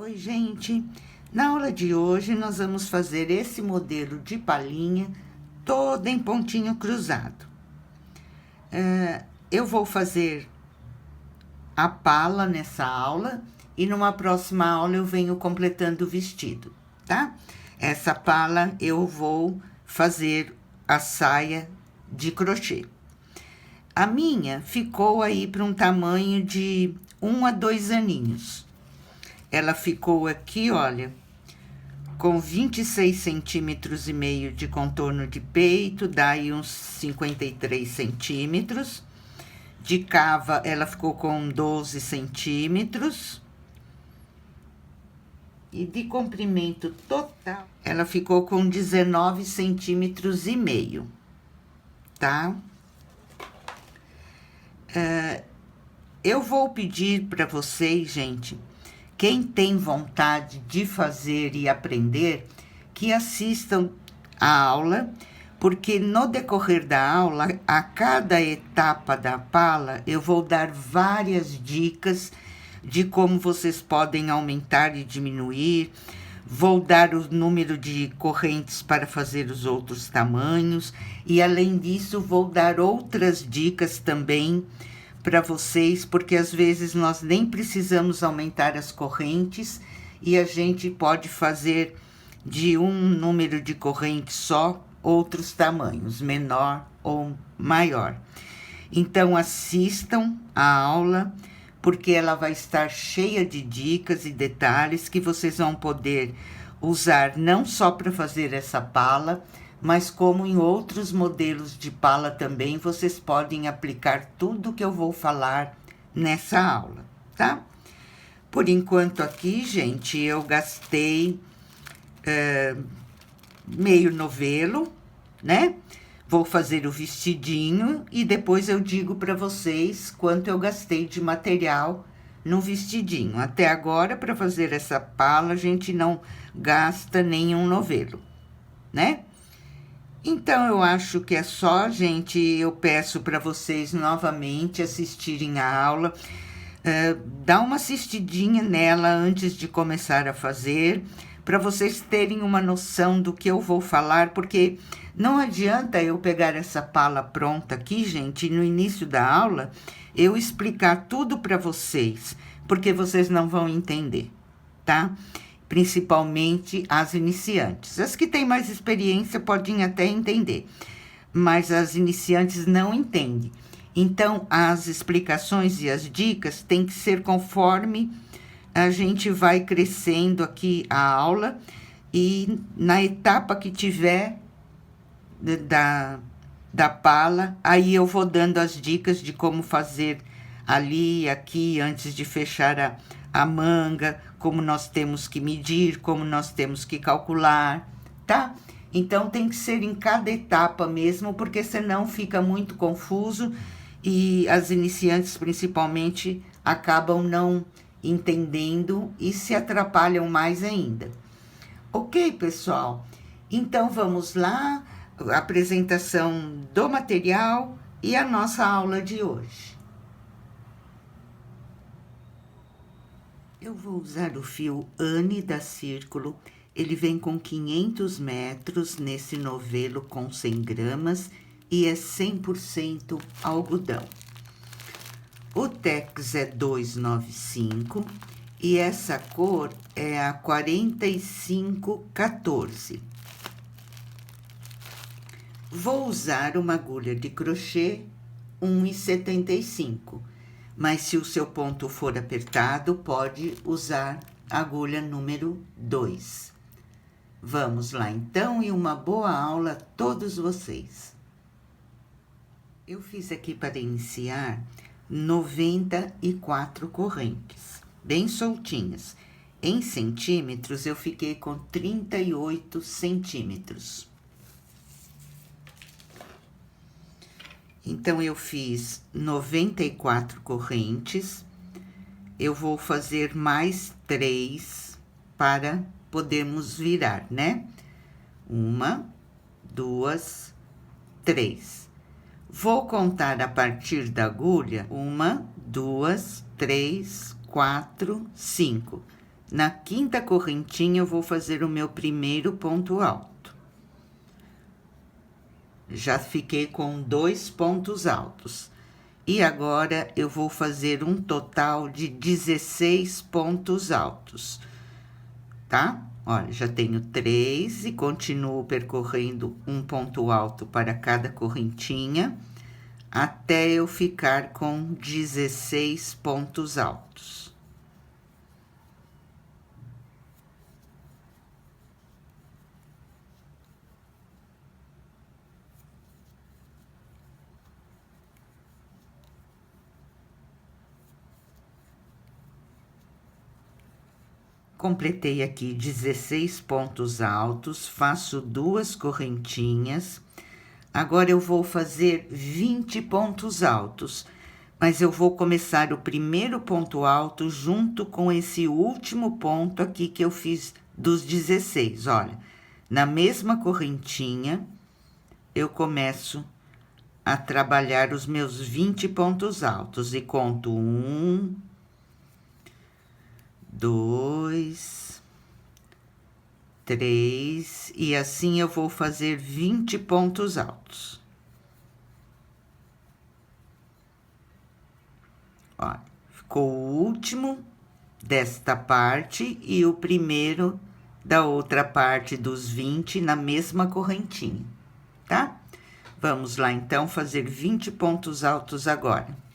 Oi, gente! Na aula de hoje, nós vamos fazer esse modelo de palhinha toda em pontinho cruzado. Eu vou fazer a pala nessa aula e numa próxima aula eu venho completando o vestido, tá? Essa pala eu vou fazer a saia de crochê. A minha ficou aí para um tamanho de 1 a 2 aninhos. Ela ficou aqui, olha, com 26 centímetros e meio de contorno de peito, dá aí uns 53 centímetros. De cava, ela ficou com 12 centímetros. E de comprimento total, ela ficou com 19 centímetros e meio, tá? Eu vou pedir para vocês, gente, quem tem vontade de fazer e aprender, que assistam a aula, porque no decorrer da aula, a cada etapa da pala, eu vou dar várias dicas de como vocês podem aumentar e diminuir. Vou dar o número de correntes para fazer os outros tamanhos. E, além disso, vou dar outras dicas também para vocês, porque às vezes nós nem precisamos aumentar as correntes e a gente pode fazer de um número de correntes só outros tamanhos, menor ou maior. Então, assistam a aula, porque ela vai estar cheia de dicas e detalhes que vocês vão poder usar não só para fazer essa pala, mas como em outros modelos de pala também, vocês podem aplicar tudo que eu vou falar nessa aula, tá? Por enquanto aqui, gente, eu gastei meio novelo, né? Vou fazer o vestidinho e depois eu digo para vocês quanto eu gastei de material no vestidinho. Até agora, para fazer essa pala, a gente não gasta nenhum novelo, né? Então, eu acho que é só, gente. Eu peço para vocês novamente assistirem a aula. Dá uma assistidinha nela antes de começar a fazer, para vocês terem uma noção do que eu vou falar, porque não adianta eu pegar essa pala pronta aqui, gente, e no início da aula eu explicar tudo para vocês, porque vocês não vão entender, tá? Principalmente as iniciantes. As que têm mais experiência podem até entender, mas as iniciantes não entendem. Então, as explicações e as dicas têm que ser conforme a gente vai crescendo aqui a aula e na etapa que tiver da pala, aí eu vou dando as dicas de como fazer ali e aqui antes de fechar a manga, como nós temos que medir, como nós temos que calcular, tá? Então, tem que ser em cada etapa mesmo, porque senão fica muito confuso e as iniciantes, principalmente, acabam não entendendo e se atrapalham mais ainda. Ok, pessoal? Então, vamos lá, a apresentação do material e a nossa aula de hoje. Eu vou usar o fio Anne da Círculo. Ele vem com 500 metros nesse novelo com 100 gramas e é 100% algodão. O Tex é 295 e essa cor é a 4514. Vou usar uma agulha de crochê 1,75, mas se o seu ponto for apertado, pode usar a agulha número 2. Vamos lá então e uma boa aula a todos vocês. Eu fiz aqui para iniciar 94 correntes, bem soltinhas. Em centímetros, eu fiquei com 38 centímetros. Então, eu fiz 94 correntes. Eu vou fazer mais 3 para podermos virar, né? 1, 2, 3. Vou contar a partir da agulha 1, 2, 3, 4, 5. Na quinta correntinha, eu vou fazer o meu primeiro ponto alto. Já fiquei com 2 pontos altos. E agora, eu vou fazer um total de 16 pontos altos, tá? Olha, já tenho 3 e continuo percorrendo um ponto alto para cada correntinha, até eu ficar com 16 pontos altos. Completei aqui 16 pontos altos, faço 2 correntinhas. Agora, eu vou fazer 20 pontos altos, mas eu vou começar o primeiro ponto alto junto com esse último ponto aqui que eu fiz dos 16. Olha, na mesma correntinha, eu começo a trabalhar os meus 20 pontos altos e conto 1, 2, 3, e assim eu vou fazer 20 pontos altos. Ó, ficou o último desta parte e o primeiro da outra parte dos 20 na mesma correntinha, tá? Vamos lá, então, fazer 20 pontos altos agora.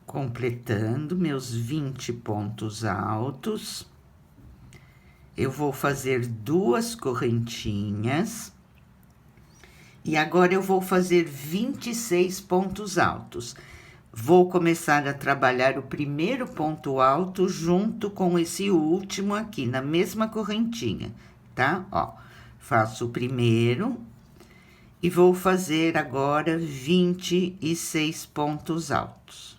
Completando meus 20 pontos altos, eu vou fazer 2 correntinhas. E agora, eu vou fazer 26 pontos altos. Vou começar a trabalhar o primeiro ponto alto junto com esse último aqui, na mesma correntinha, tá? Ó, faço o primeiro e vou fazer agora 26 pontos altos.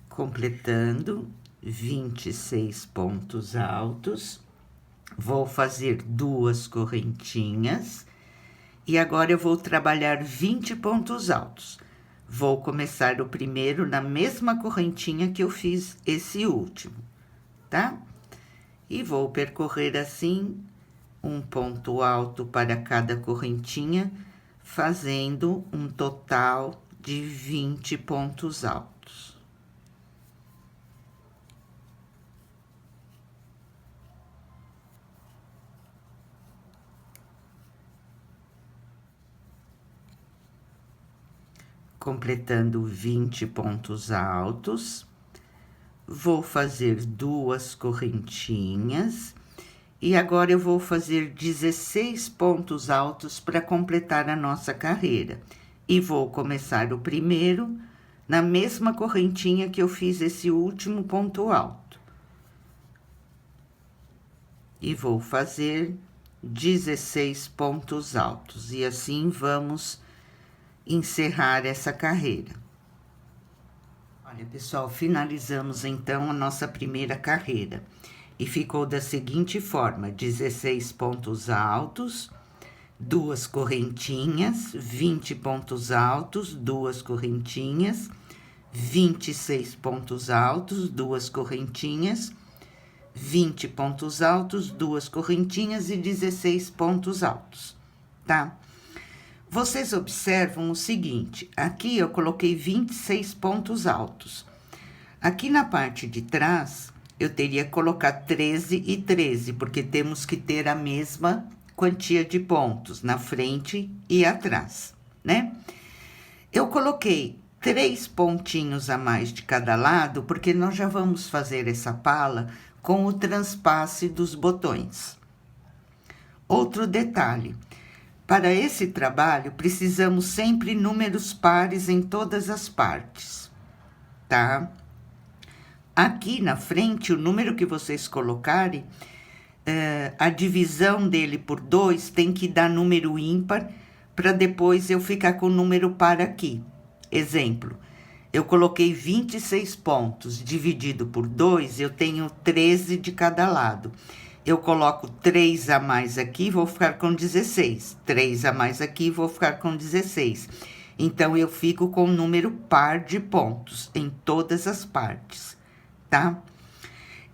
Completando 26 pontos altos, vou fazer 2 correntinhas e agora eu vou trabalhar 20 pontos altos. Vou começar o primeiro na mesma correntinha que eu fiz esse último, tá? E vou percorrer assim um ponto alto para cada correntinha, fazendo um total de 20 pontos altos. Completando 20 pontos altos, vou fazer 2 correntinhas e agora eu vou fazer 16 pontos altos para completar a nossa carreira. E vou começar o primeiro na mesma correntinha que eu fiz esse último ponto alto. E vou fazer 16 pontos altos, e assim vamos encerrar essa carreira. Olha, pessoal, finalizamos então a nossa primeira carreira. E ficou da seguinte forma: 16 pontos altos, 2 correntinhas, 20 pontos altos, 2 correntinhas, 26 pontos altos, 2 correntinhas, 20 pontos altos, 2 correntinhas e 16 pontos altos, tá? Vocês observam o seguinte, aqui eu coloquei 26 pontos altos. Aqui na parte de trás, eu teria que colocar 13 e 13, porque temos que ter a mesma quantia de pontos na frente e atrás, né? Eu coloquei 3 pontinhos a mais de cada lado, porque nós já vamos fazer essa pala com o transpasse dos botões. Outro detalhe: para esse trabalho, precisamos sempre números pares em todas as partes, tá? aqui na frente, o número que vocês colocarem, a divisão dele por 2 tem que dar número ímpar, para depois eu ficar com o número par aqui. Exemplo, eu coloquei 26 pontos, dividido por 2, eu tenho 13 de cada lado. Eu coloco 3 a mais aqui, vou ficar com 16. 3 a mais aqui, vou ficar com 16. Então, eu fico com o número par de pontos em todas as partes, tá?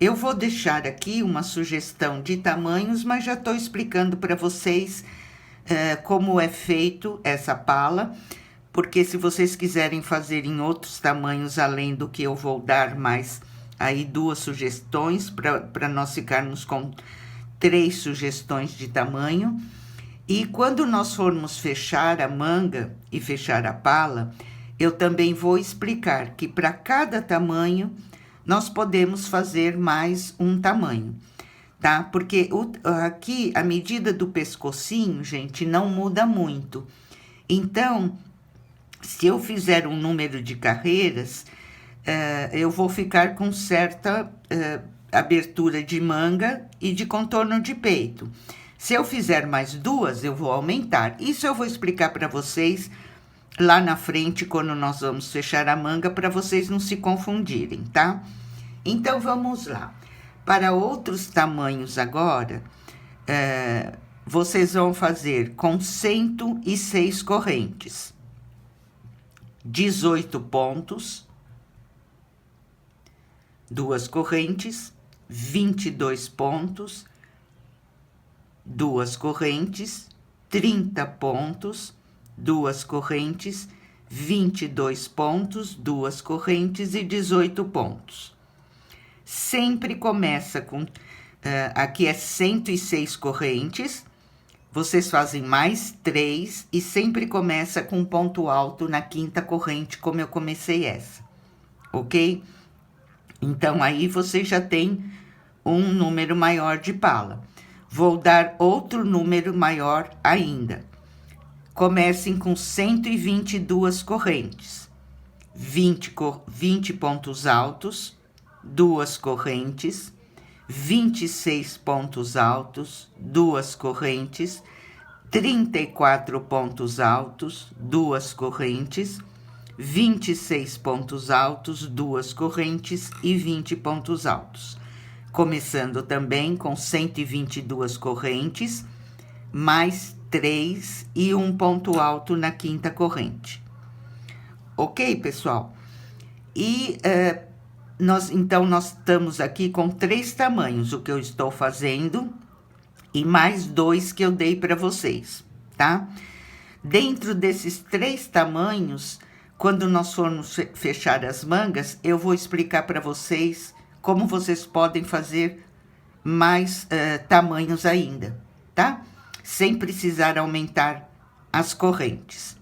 Eu vou deixar aqui uma sugestão de tamanhos, mas já estou explicando para vocês como é feito essa pala, porque se vocês quiserem fazer em outros tamanhos, além do que eu vou dar mais aí 2 sugestões, para nós ficarmos com 3 sugestões de tamanho. E quando nós formos fechar a manga e fechar a pala, eu também vou explicar que para cada tamanho, nós podemos fazer mais um tamanho, tá? Porque aqui, a medida do pescocinho, gente, não muda muito. Então, se eu fizer um número de carreiras, eu vou ficar com certa abertura de manga e de contorno de peito. Se eu fizer mais 2, eu vou aumentar. Isso eu vou explicar para vocês lá na frente, quando nós vamos fechar a manga, para vocês não se confundirem, tá? Então, vamos lá. Para outros tamanhos agora, vocês vão fazer com 106 correntes. 18 pontos, 2 correntes, 22 pontos, 2 correntes, 30 pontos, 2 correntes, 22 pontos, 2 correntes e 18 pontos. Sempre começa com, aqui é 106 correntes, vocês fazem mais 3 e sempre começa com um ponto alto na 5ª corrente, como eu comecei essa, ok? Então, aí você já tem um número maior de pala. Vou dar outro número maior ainda. Comecem com 122 correntes, 20 pontos altos, 2 correntes, 26 pontos altos, 2 correntes, 34 pontos altos, 2 correntes, 26 pontos altos, 2 correntes e 20 pontos altos. Começando também com 122 correntes, mais 3 e um ponto alto na 5ª corrente. Ok, pessoal? E nós estamos aqui com 3 tamanhos, o que eu estou fazendo, e mais 2 que eu dei para vocês, tá? Dentro desses 3 tamanhos, quando nós formos fechar as mangas, eu vou explicar para vocês como vocês podem fazer mais tamanhos ainda, tá? Sem precisar aumentar as correntes.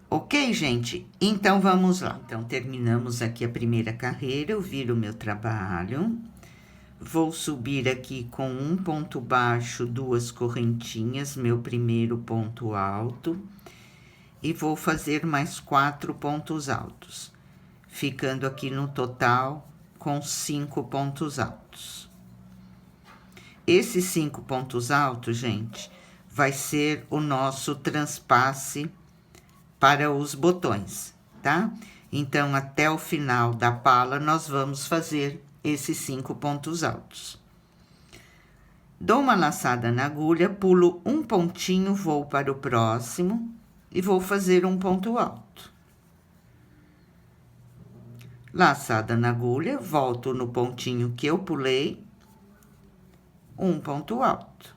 Ok, gente? Então, vamos lá. Então, terminamos aqui a primeira carreira, eu viro o meu trabalho. Vou subir aqui com um ponto baixo, 2 correntinhas, meu primeiro ponto alto. E vou fazer mais 4 pontos altos, ficando aqui no total com 5 pontos altos. Esses 5 pontos altos, gente, vai ser o nosso transpasse para os botões, tá? Então, até o final da pala, nós vamos fazer esses 5 pontos altos. Dou uma laçada na agulha, pulo um pontinho, vou para o próximo e vou fazer um ponto alto. Laçada na agulha, volto no pontinho que eu pulei, um ponto alto.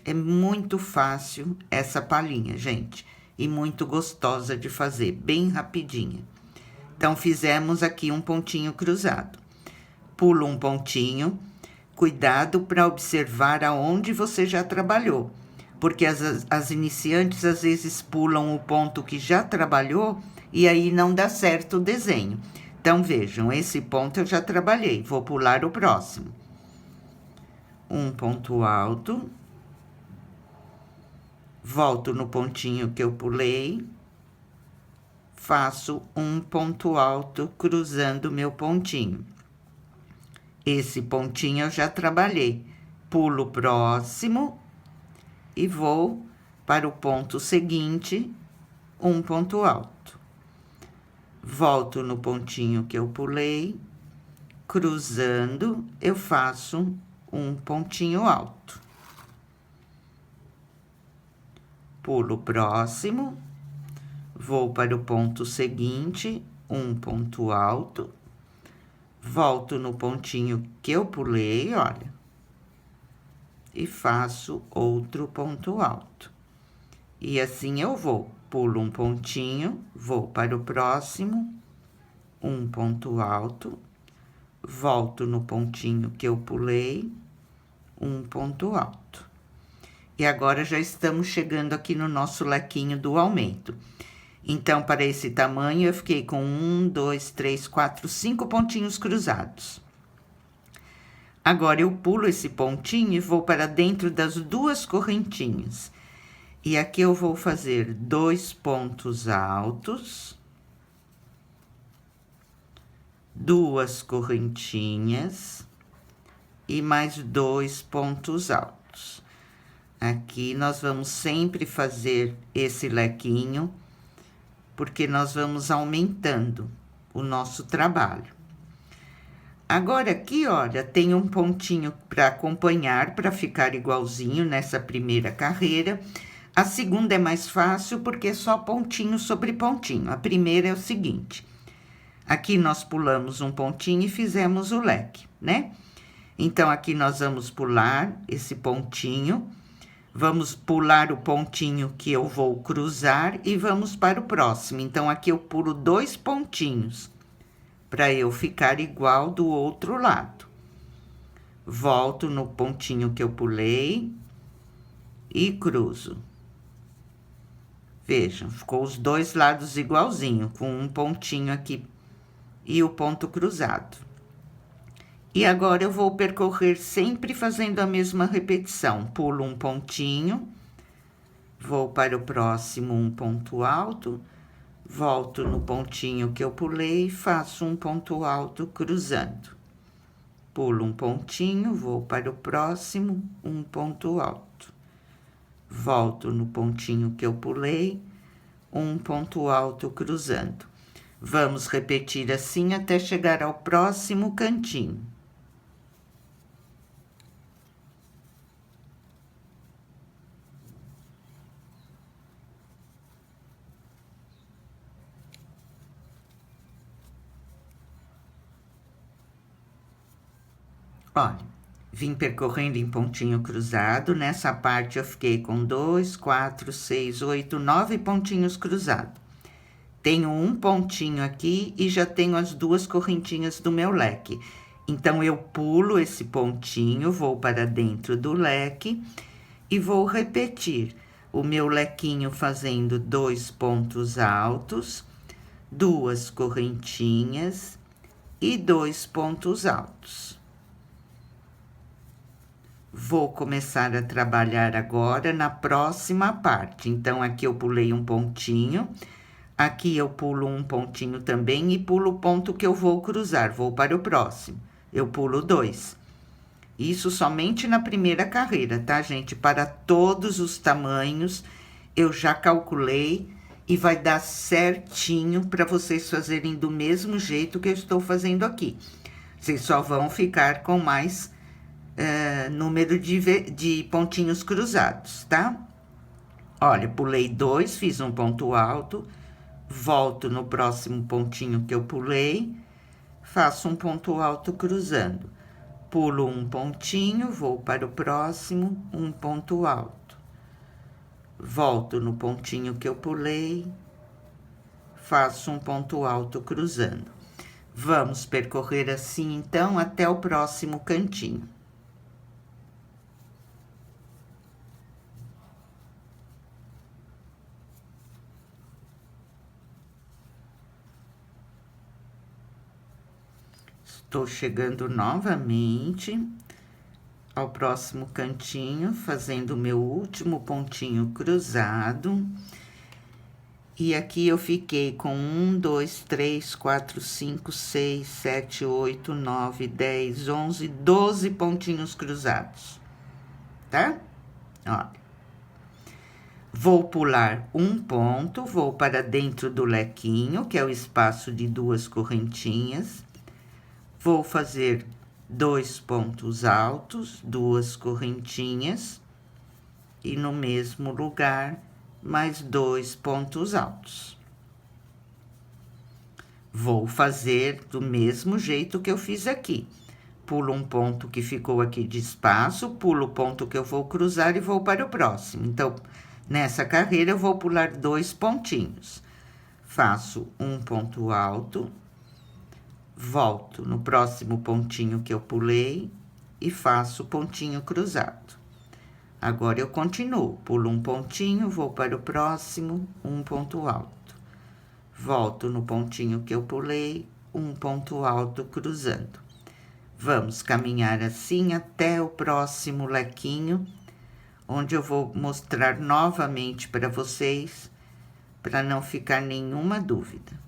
É muito fácil essa palhinha, gente, e muito gostosa de fazer, bem rapidinha. Então, fizemos aqui um pontinho cruzado. Pulo um pontinho, cuidado para observar aonde você já trabalhou, porque as iniciantes às vezes pulam o ponto que já trabalhou e aí não dá certo o desenho. Então, vejam, esse ponto eu já trabalhei, vou pular o próximo. Um ponto alto. Volto no pontinho que eu pulei. Faço um ponto alto cruzando meu pontinho. Esse pontinho eu já trabalhei. Pulo o próximo e vou para o ponto seguinte, um ponto alto. Volto no pontinho que eu pulei, cruzando, eu faço um pontinho alto. Pulo o próximo, vou para o ponto seguinte, um ponto alto, volto no pontinho que eu pulei, olha, e faço outro ponto alto. E assim eu vou, pulo um pontinho, vou para o próximo, um ponto alto, volto no pontinho que eu pulei, um ponto alto. E agora já estamos chegando aqui no nosso lequinho do aumento. Então, para esse tamanho, eu fiquei com 1, 2, 3, 4, 5 pontinhos cruzados. Agora, eu pulo esse pontinho e vou para dentro das duas correntinhas. E aqui eu vou fazer 2 pontos altos, 2 correntinhas e mais 2 pontos altos. Aqui nós vamos sempre fazer esse lequinho, porque nós vamos aumentando o nosso trabalho. Agora aqui, olha, tem um pontinho para acompanhar, para ficar igualzinho nessa primeira carreira. A segunda é mais fácil, porque é só pontinho sobre pontinho. A primeira é o seguinte: aqui nós pulamos um pontinho e fizemos o leque, né? Então, aqui nós vamos pular esse pontinho, vamos pular o pontinho que eu vou cruzar e vamos para o próximo. Então, aqui eu pulo 2 pontinhos, para eu ficar igual do outro lado. Volto no pontinho que eu pulei e cruzo. Vejam, ficou os dois lados igualzinho, com um pontinho aqui e o ponto cruzado. E agora eu vou percorrer sempre fazendo a mesma repetição. Pulo um pontinho, vou para o próximo, um ponto alto, volto no pontinho que eu pulei e faço um ponto alto cruzando. Pulo um pontinho, vou para o próximo, um ponto alto. Volto no pontinho que eu pulei, um ponto alto cruzando. Vamos repetir assim até chegar ao próximo cantinho. Olha, vim percorrendo em pontinho cruzado. Nessa parte eu fiquei com 2, 4, 6, 8, 9 pontinhos cruzados. Tenho um pontinho aqui e já tenho as 2 correntinhas do meu leque. Então, eu pulo esse pontinho, vou para dentro do leque e vou repetir o meu lequinho fazendo 2 pontos altos, 2 correntinhas e 2 pontos altos. Vou começar a trabalhar agora na próxima parte. Então, aqui eu pulei um pontinho, aqui eu pulo um pontinho também e pulo o ponto que eu vou cruzar, vou para o próximo. Eu pulo 2. Isso somente na primeira carreira, tá, gente? Para todos os tamanhos, eu já calculei e vai dar certinho para vocês fazerem do mesmo jeito que eu estou fazendo aqui. Vocês só vão ficar com mais número de pontinhos cruzados, tá? Olha, pulei 2, fiz um ponto alto, volto no próximo pontinho que eu pulei, faço um ponto alto cruzando. Pulo um pontinho, vou para o próximo, um ponto alto. Volto no pontinho que eu pulei, faço um ponto alto cruzando. Vamos percorrer assim, então, até o próximo cantinho. Estou chegando novamente ao próximo cantinho, fazendo o meu último pontinho cruzado. E aqui eu fiquei com 1, 2, 3, 4, 5, 6, 7, 8, 9, 10, 11, 12 pontinhos cruzados, tá? Olha. Vou pular um ponto, vou para dentro do lequinho, que é o espaço de 2 correntinhas. Vou fazer 2 pontos altos, 2 correntinhas. E no mesmo lugar, mais 2 pontos altos. Vou fazer do mesmo jeito que eu fiz aqui. Pulo um ponto que ficou aqui de espaço, pulo o ponto que eu vou cruzar e vou para o próximo. Então, nessa carreira, eu vou pular 2 pontinhos. Faço um ponto alto, volto no próximo pontinho que eu pulei e faço pontinho cruzado. Agora, eu continuo, pulo um pontinho, vou para o próximo, um ponto alto. Volto no pontinho que eu pulei, um ponto alto cruzando. Vamos caminhar assim até o próximo lequinho, onde eu vou mostrar novamente para vocês, para não ficar nenhuma dúvida.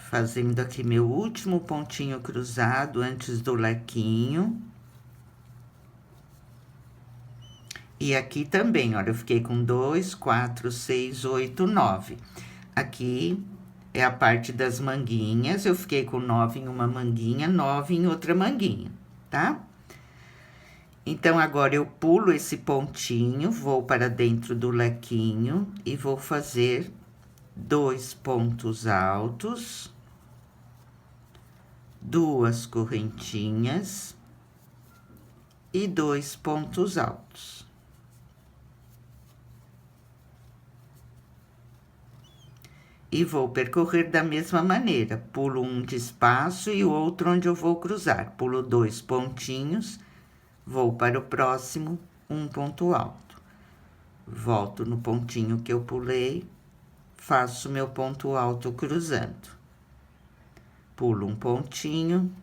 Fazendo aqui meu último pontinho cruzado antes do lequinho. E aqui também, olha, eu fiquei com 2, 4, 6, 8, 9. Aqui é a parte das manguinhas, eu fiquei com 9 em uma manguinha, 9 em outra manguinha, tá? Então, agora eu pulo esse pontinho, vou para dentro do lequinho e vou fazer 2 pontos altos, 2 correntinhas e 2 pontos altos. E vou percorrer da mesma maneira, pulo um de espaço e o outro onde eu vou cruzar. Pulo 2 pontinhos, vou para o próximo, um ponto alto. Volto no pontinho que eu pulei, faço meu ponto alto cruzando. Pulo um pontinho,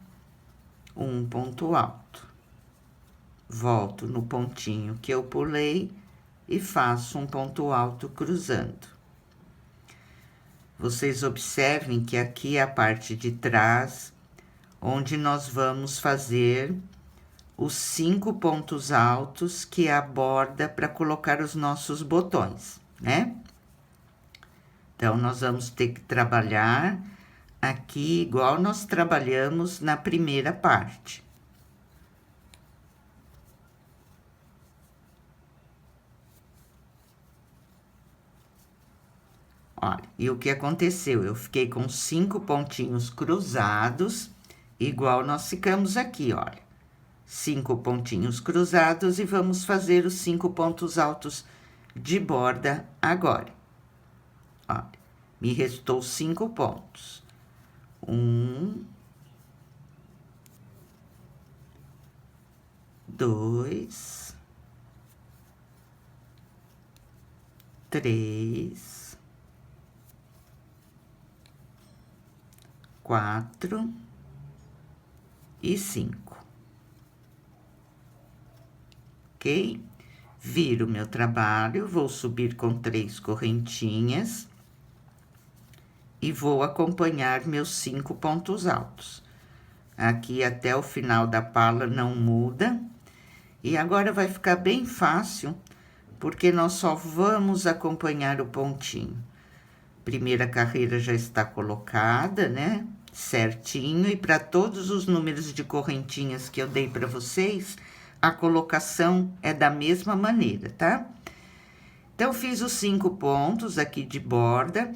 um ponto alto. Volto no pontinho que eu pulei e faço um ponto alto cruzando. Vocês observem que aqui é a parte de trás, onde nós vamos fazer os 5 pontos altos, que é a borda para colocar os nossos botões, né? Então, nós vamos ter que trabalhar aqui igual nós trabalhamos na primeira parte. Olha, e o que aconteceu? Eu fiquei com 5 pontinhos cruzados, igual nós ficamos aqui, olha. 5 pontinhos cruzados e vamos fazer os 5 pontos altos de borda agora. Olha, me restou 5 pontos. 1, 2, 3, 4 e 5. Ok? Viro meu trabalho, vou subir com 3 correntinhas e vou acompanhar meus 5 pontos altos. Aqui até o final da pala não muda. E agora vai ficar bem fácil, porque nós só vamos acompanhar o pontinho. Primeira carreira já está colocada, né? Certinho. E para todos os números de correntinhas que eu dei para vocês, a colocação é da mesma maneira, tá? Então, fiz os 5 pontos aqui de borda.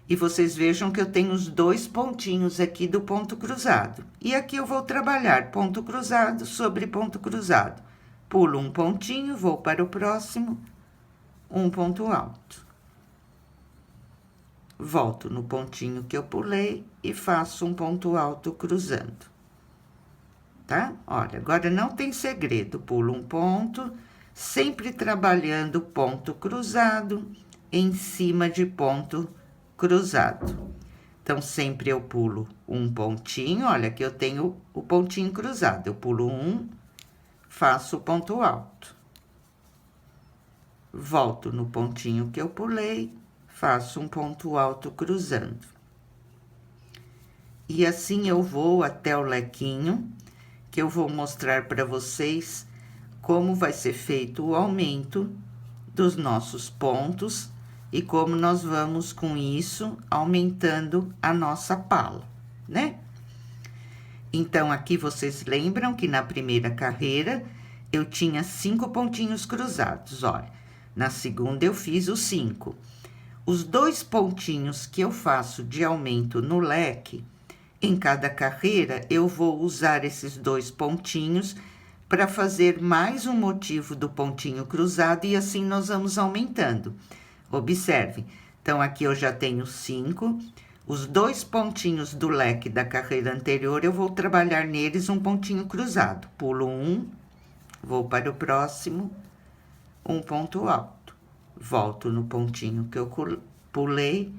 E vocês vejam que eu tenho os 2 pontinhos aqui do ponto cruzado. E aqui eu vou trabalhar ponto cruzado sobre ponto cruzado. Pulo um pontinho, vou para o próximo, um ponto alto. Volto no pontinho que eu pulei e faço um ponto alto cruzando. tá? Olha, agora não tem segredo, pulo um ponto, sempre trabalhando ponto cruzado em cima de ponto cruzado. Então, sempre eu pulo um pontinho, olha, aqui eu tenho o pontinho cruzado, eu pulo um, faço o ponto alto. Volto no pontinho que eu pulei, faço um ponto alto cruzando. E assim eu vou até o lequinho, que eu vou mostrar para vocês como vai ser feito o aumento dos nossos pontos e como nós vamos com isso aumentando a nossa pala, né? Então, aqui vocês lembram que na primeira carreira eu tinha 5 pontinhos cruzados, olha. Na segunda eu fiz os 5. Os 2 pontinhos que eu faço de aumento no leque, em cada carreira eu vou usar esses 2 pontinhos para fazer mais um motivo do pontinho cruzado e assim nós vamos aumentando. Observe, então aqui eu já tenho 5, os 2 pontinhos do leque da carreira anterior, eu vou trabalhar neles um pontinho cruzado. Pulo um, vou para o próximo, um ponto alto. Volto no pontinho que eu pulei,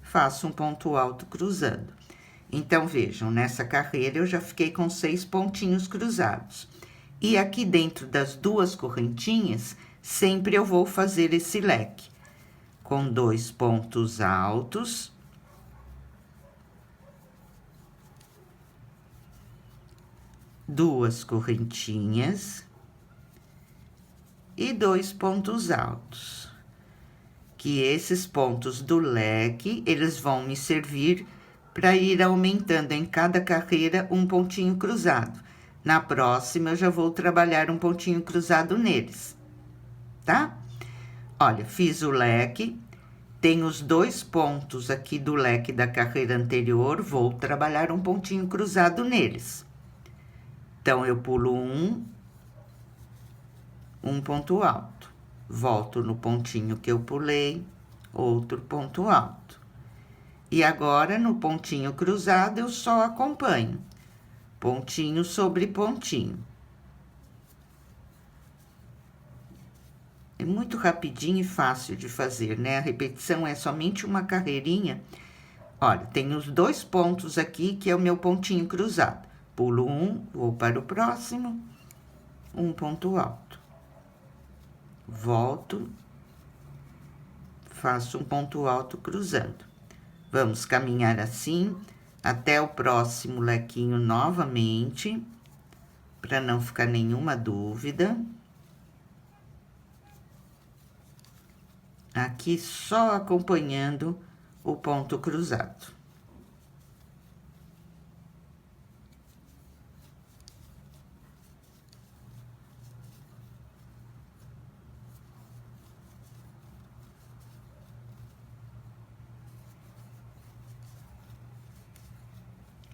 faço um ponto alto cruzando. Então, vejam, nessa carreira eu já fiquei com 6 pontinhos cruzados. E aqui dentro das 2 correntinhas, sempre eu vou fazer esse leque. Com 2 pontos altos. Duas correntinhas. E 2 pontos altos. Que esses pontos do leque, eles vão me servir para ir aumentando em cada carreira um pontinho cruzado. Na próxima, eu já vou trabalhar um pontinho cruzado neles, tá? Olha, fiz o leque, tem os 2 pontos aqui do leque da carreira anterior, vou trabalhar um pontinho cruzado neles. Então, eu pulo um ponto alto, volto no pontinho que eu pulei, outro ponto alto. E agora, no pontinho cruzado, eu só acompanho, pontinho sobre pontinho. É muito rapidinho e fácil de fazer, né? A repetição é somente uma carreirinha. Olha, tem os 2 pontos aqui, que é o meu pontinho cruzado. Pulo um, vou para o próximo, um ponto alto. Volto, faço um ponto alto cruzando. Vamos caminhar assim até o próximo lequinho novamente, para não ficar nenhuma dúvida. Aqui só acompanhando o ponto cruzado.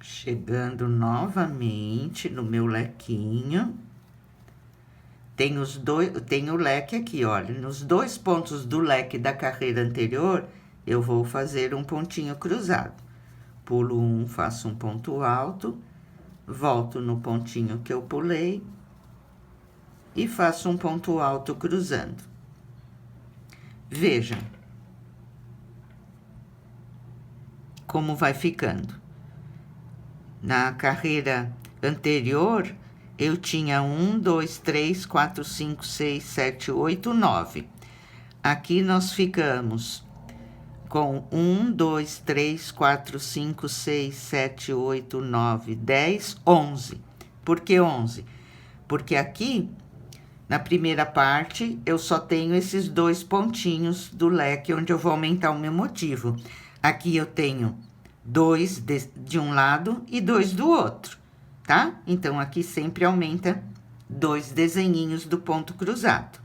Chegando novamente no meu lequinho. Tem o leque aqui, olha, nos 2 pontos do leque da carreira anterior, eu vou fazer um pontinho cruzado. Pulo um, faço um ponto alto, volto no pontinho que eu pulei e faço um ponto alto cruzando. Vejam como vai ficando. Na carreira anterior, eu tinha 1, 2, 3, 4, 5, 6, 7, 8, 9. Aqui nós ficamos com 1, 2, 3, 4, 5, 6, 7, 8, 9, 10, 11. Por que 11? Porque aqui, na primeira parte, eu só tenho esses 2 pontinhos do leque, onde eu vou aumentar o meu motivo. Aqui eu tenho 2 de um lado e 2 do outro, tá? Então, aqui sempre aumenta 2 desenhinhos do ponto cruzado.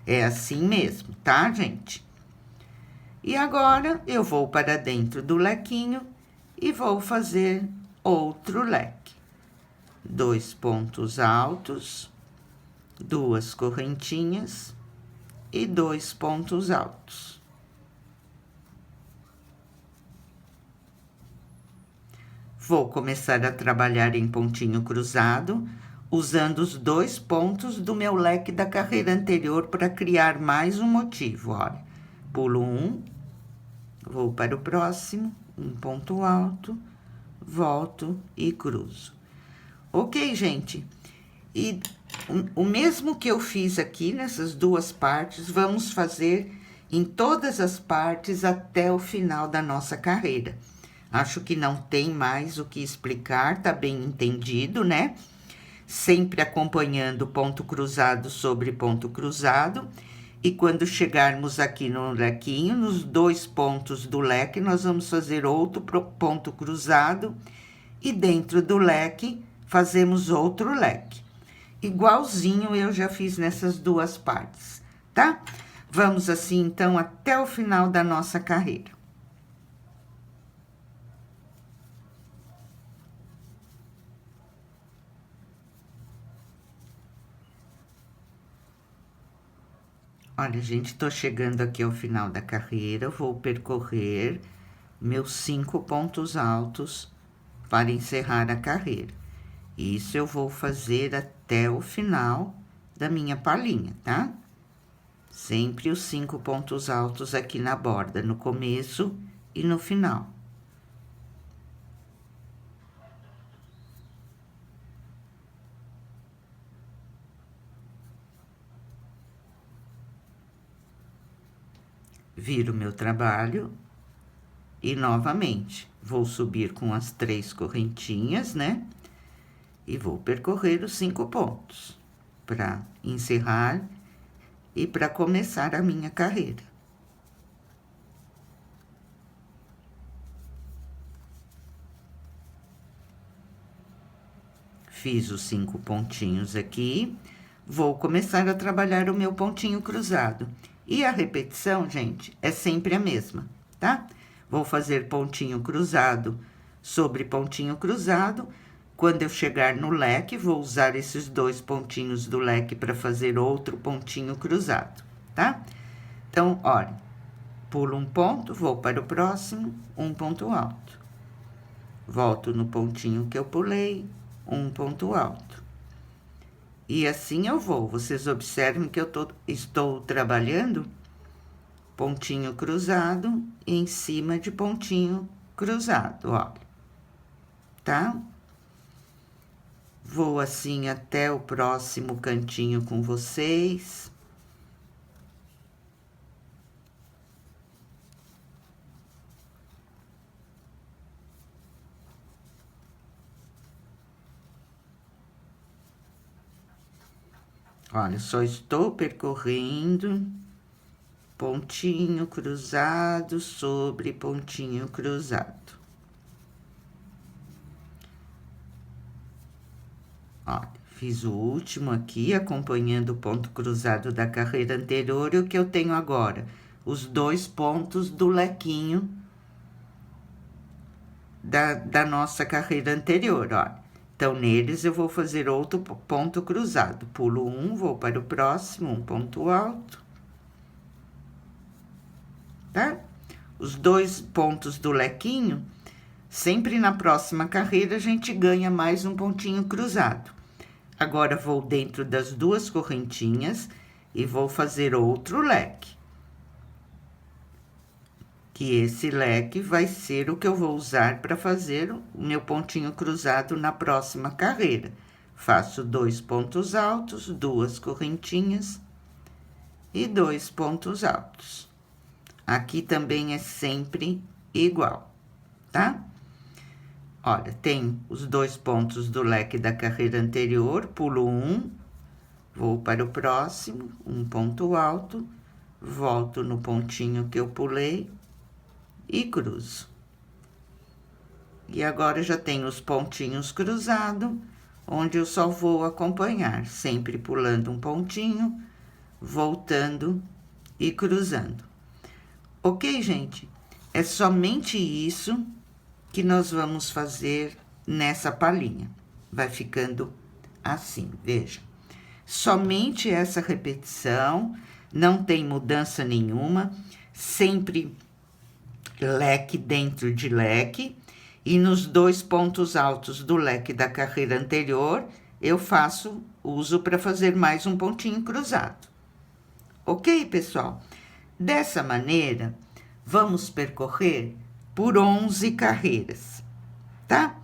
É assim mesmo, tá, gente? E agora, eu vou para dentro do lequinho e vou fazer outro leque. 2 pontos altos, 2 correntinhas e 2 pontos altos. Vou começar a trabalhar em pontinho cruzado, usando os 2 pontos do meu leque da carreira anterior para criar mais um motivo, olha. Pulo um, vou para o próximo, um ponto alto, volto e cruzo. Ok, gente? E o mesmo que eu fiz aqui nessas 2 partes, vamos fazer em todas as partes até o final da nossa carreira. Acho que não tem mais o que explicar, tá bem entendido, né? Sempre acompanhando ponto cruzado sobre ponto cruzado. E quando chegarmos aqui no lequinho, nos 2 pontos do leque, nós vamos fazer outro ponto cruzado. E dentro do leque, fazemos outro leque. Igualzinho eu já fiz nessas 2 partes, tá? Vamos assim, então, até o final da nossa carreira. Olha, gente, tô chegando aqui ao final da carreira, vou percorrer meus 5 pontos altos para encerrar a carreira. Isso eu vou fazer até o final da minha palhinha, tá? Sempre os 5 pontos altos aqui na borda, no começo e no final. Viro meu trabalho e novamente vou subir com as 3 correntinhas, né? E vou percorrer os 5 pontos para encerrar e para começar a minha carreira. Fiz os 5 pontinhos aqui, vou começar a trabalhar o meu pontinho cruzado. E a repetição, gente, é sempre a mesma, tá? Vou fazer pontinho cruzado sobre pontinho cruzado. Quando eu chegar no leque, vou usar esses 2 pontinhos do leque para fazer outro pontinho cruzado, tá? Então, olha, pulo um ponto, vou para o próximo, um ponto alto. Volto no pontinho que eu pulei, um ponto alto. E assim eu vou. Vocês observem que eu estou trabalhando pontinho cruzado em cima de pontinho cruzado, olha. Tá? Vou assim até o próximo cantinho com vocês. Olha, só estou percorrendo pontinho cruzado sobre pontinho cruzado. Olha, fiz o último aqui, acompanhando o ponto cruzado da carreira anterior, e o que eu tenho agora? Os 2 pontos do lequinho da nossa carreira anterior, olha. Então, neles eu vou fazer outro ponto cruzado. Pulo um, vou para o próximo, um ponto alto. Tá? Os 2 pontos do lequinho, sempre na próxima carreira a gente ganha mais um pontinho cruzado. Agora, vou dentro das 2 correntinhas e vou fazer outro leque. Que esse leque vai ser o que eu vou usar para fazer o meu pontinho cruzado na próxima carreira. Faço 2 pontos altos, 2 correntinhas e 2 pontos altos. Aqui também é sempre igual, tá? Olha, tem os 2 pontos do leque da carreira anterior, pulo um, vou para o próximo, um ponto alto, volto no pontinho que eu pulei e cruzo. E agora já tenho os pontinhos cruzados, onde eu só vou acompanhar, sempre pulando um pontinho, voltando e cruzando. Ok, gente? É somente isso que nós vamos fazer nessa palhinha. Vai ficando assim, veja. Somente essa repetição, não tem mudança nenhuma, sempre leque dentro de leque, e nos 2 pontos altos do leque da carreira anterior, eu faço uso para fazer mais um pontinho cruzado. Ok, pessoal? Dessa maneira, vamos percorrer por 11 carreiras, tá?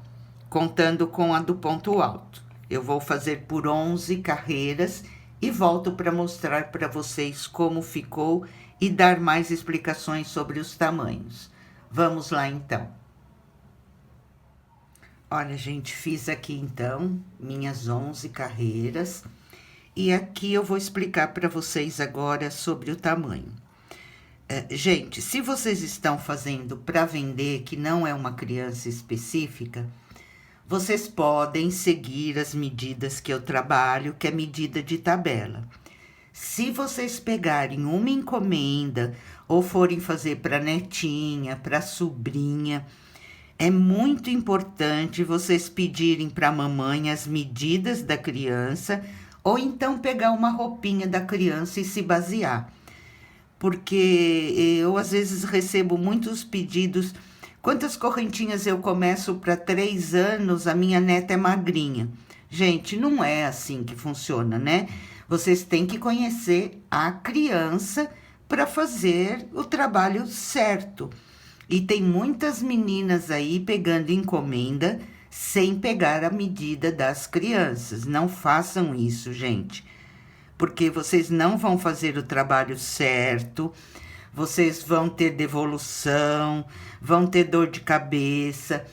Contando com a do ponto alto. Eu vou fazer por 11 carreiras e volto para mostrar para vocês como ficou e dar mais explicações sobre os tamanhos. Vamos lá, então. Olha, gente, fiz aqui, então, minhas 11 carreiras. E aqui eu vou explicar para vocês agora sobre o tamanho. Gente, se vocês estão fazendo para vender, que não é uma criança específica, vocês podem seguir as medidas que eu trabalho, que é medida de tabela. Se vocês pegarem uma encomenda ou forem fazer para netinha, para sobrinha, é muito importante vocês pedirem para a mamãe as medidas da criança ou então pegar uma roupinha da criança e se basear. Porque eu às vezes recebo muitos pedidos. Quantas correntinhas eu começo para 3 anos? A minha neta é magrinha. Gente, não é assim que funciona, né? Vocês têm que conhecer a criança para fazer o trabalho certo. E tem muitas meninas aí pegando encomenda sem pegar a medida das crianças. Não façam isso, gente. Porque vocês não vão fazer o trabalho certo, vocês vão ter devolução, vão ter dor de cabeça.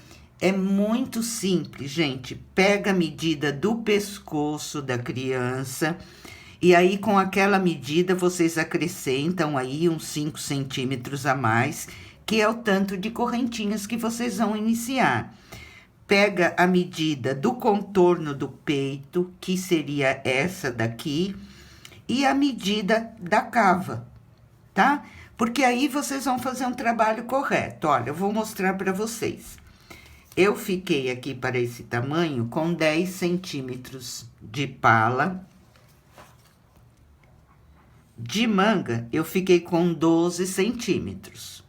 É muito simples, gente. Pega a medida do pescoço da criança e aí com aquela medida vocês acrescentam aí uns 5 centímetros a mais, que é o tanto de correntinhas que vocês vão iniciar. Pega a medida do contorno do peito, que seria essa daqui, e a medida da cava, tá? Porque aí vocês vão fazer um trabalho correto. Olha, eu vou mostrar para vocês. Eu fiquei aqui para esse tamanho com 10 centímetros de pala. De manga, eu fiquei com 12 centímetros.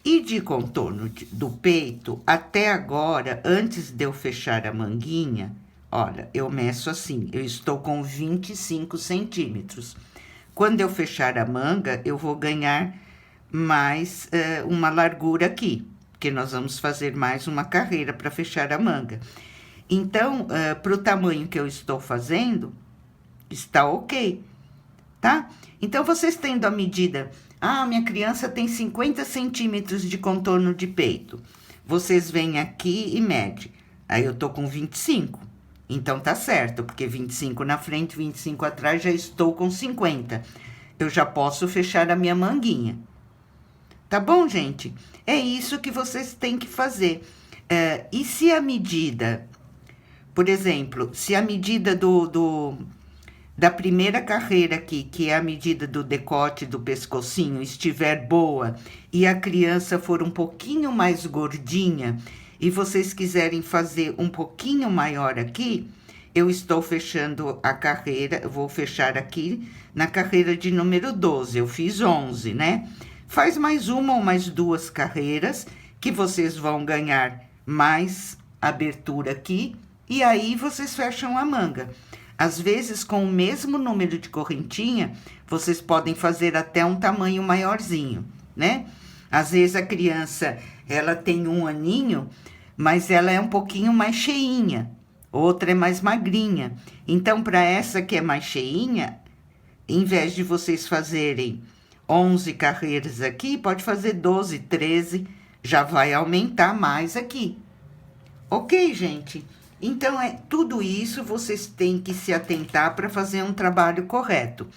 E de contorno do peito, até agora, antes de eu fechar a manguinha, olha, eu meço assim, eu estou com 25 centímetros. Quando eu fechar a manga, eu vou ganhar mais uma largura aqui, porque nós vamos fazer mais uma carreira para fechar a manga. Então, para o tamanho que eu estou fazendo, está ok, tá? Então, vocês tendo a medida, minha criança tem 50 centímetros de contorno de peito. Vocês vêm aqui e medem. Aí, eu tô com 25. Então, tá certo, porque 25 na frente, 25 atrás, já estou com 50. Eu já posso fechar a minha manguinha. Tá bom, gente? É isso que vocês têm que fazer. E se a medida, por exemplo, se a medida da primeira carreira aqui, que é a medida do decote do pescocinho, estiver boa e a criança for um pouquinho mais gordinha, e vocês quiserem fazer um pouquinho maior aqui, eu estou fechando a carreira, eu vou fechar aqui na carreira de número 12, eu fiz 11, né? Faz mais uma ou mais 2 carreiras, que vocês vão ganhar mais abertura aqui, e aí vocês fecham a manga. Às vezes, com o mesmo número de correntinha, vocês podem fazer até um tamanho maiorzinho, né? Às vezes, a criança, ela tem 1 aninho, mas ela é um pouquinho mais cheinha. Outra é mais magrinha. Então, para essa que é mais cheinha, em vez de vocês fazerem 11 carreiras aqui, pode fazer 12, 13, já vai aumentar mais aqui. Ok, gente? Então, tudo isso vocês têm que se atentar para fazer um trabalho correto.